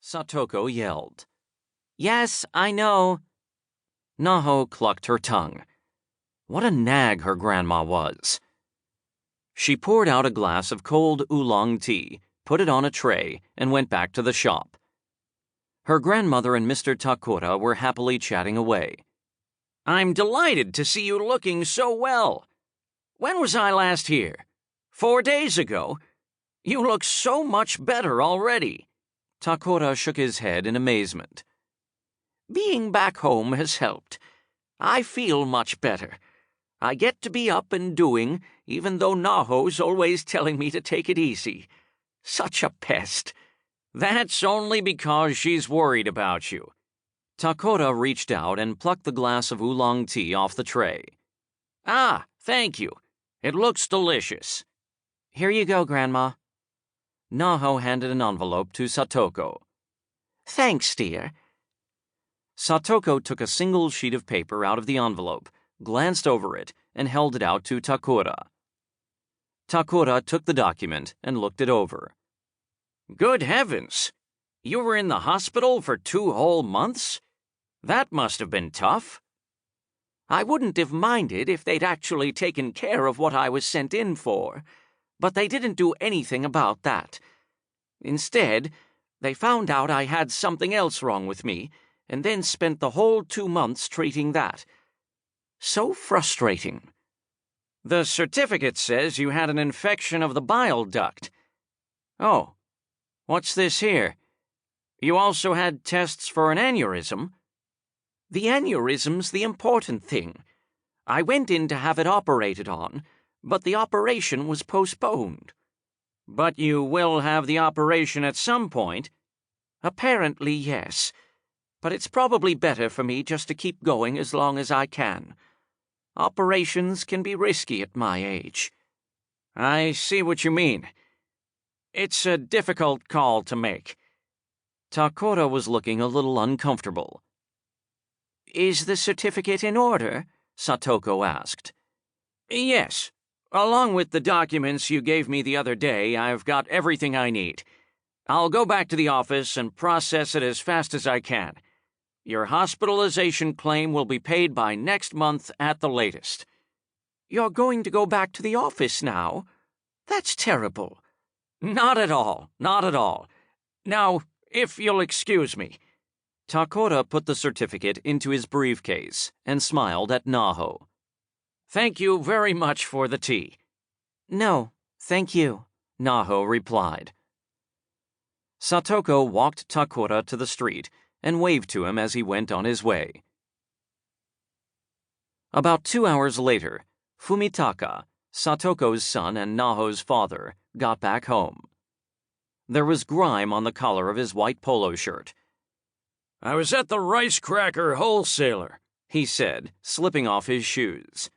Satoko yelled. "Yes, I know." Naho clucked her tongue. What a nag her grandma was. She poured out a glass of cold oolong tea, put it on a tray, and went back to the shop. Her grandmother and Mr. Takura were happily chatting away. "I'm delighted to see you looking so well. When was I last here? 4 days ago? You look so much better already." Takura shook his head in amazement. "Being back home has helped. I feel much better. I get to be up and doing, even though Naho's always telling me to take it easy. Such a pest. That's only because she's worried about you." Takura reached out and plucked the glass of oolong tea off the tray. "Ah, thank you. It looks delicious." "Here you go, Grandma." Naho handed an envelope to Satoko. "Thanks, dear." Satoko took a single sheet of paper out of the envelope, glanced over it, and held it out to Takura. Takura took the document and looked it over. "Good heavens! You were in the hospital for 2 whole months? That must have been tough." "I wouldn't have minded if they'd actually taken care of what I was sent in for, but they didn't do anything about that. Instead, they found out I had something else wrong with me, and then spent the whole 2 months treating that. So frustrating." "The certificate says you had an infection of the bile duct." "Oh, what's this here? You also had tests for an aneurysm?" "The aneurysm's the important thing. I went in to have it operated on, but the operation was postponed." "But you will have the operation at some point?" "Apparently, yes. But it's probably better for me just to keep going as long as I can. Operations can be risky at my age." "I see what you mean. It's a difficult call to make." Takura was looking a little uncomfortable. "Is the certificate in order?" Satoko asked. "Yes. Along with the documents you gave me the other day, I've got everything I need. I'll go back to the office and process it as fast as I can. Your hospitalization claim will be paid by next month at the latest." "You're going to go back to the office now? That's terrible." "Not at all, not at all. Now, if you'll excuse me." Takura put the certificate into his briefcase and smiled at Naho. "Thank you very much for the tea." "No, thank you," Naho replied. Satoko walked Takura to the street and waved to him as he went on his way. About 2 hours later, Fumitaka, Satoko's son and Naho's father, got back home. There was grime on the collar of his white polo shirt. "I was at the rice cracker wholesaler," he said, slipping off his shoes.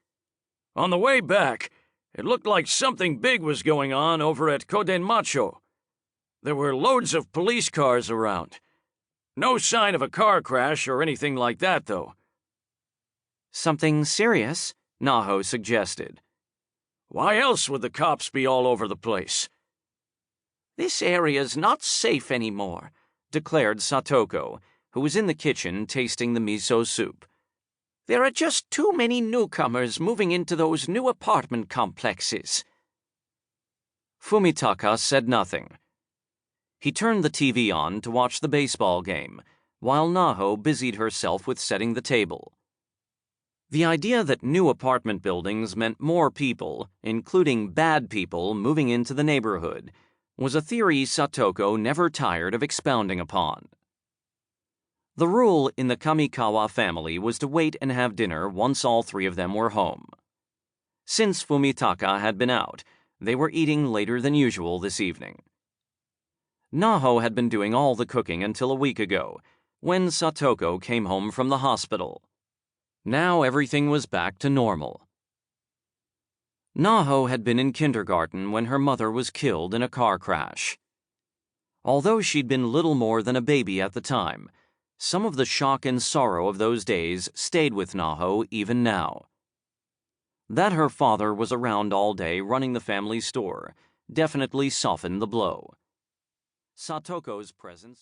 "On the way back, it looked like something big was going on over at Kodenmacho. There were loads of police cars around. No sign of a car crash or anything like that, though." "Something serious?" Naho suggested. "Why else would the cops be all over the place?" "This area's not safe anymore," declared Satoko, who was in the kitchen tasting the miso soup. "There are just too many newcomers moving into those new apartment complexes." Fumitaka said nothing. He turned the TV on to watch the baseball game, while Naho busied herself with setting the table. The idea that new apartment buildings meant more people, including bad people, moving into the neighborhood, was a theory Satoko never tired of expounding upon. The rule in the Kamikawa family was to wait and have dinner once all 3 of them were home. Since Fumitaka had been out, they were eating later than usual this evening. Naho had been doing all the cooking until a week ago, when Satoko came home from the hospital. Now everything was back to normal. Naho had been in kindergarten when her mother was killed in a car crash. Although she'd been little more than a baby at the time, some of the shock and sorrow of those days stayed with Naho even now. That her father was around all day running the family store definitely softened the blow. Satoko's presence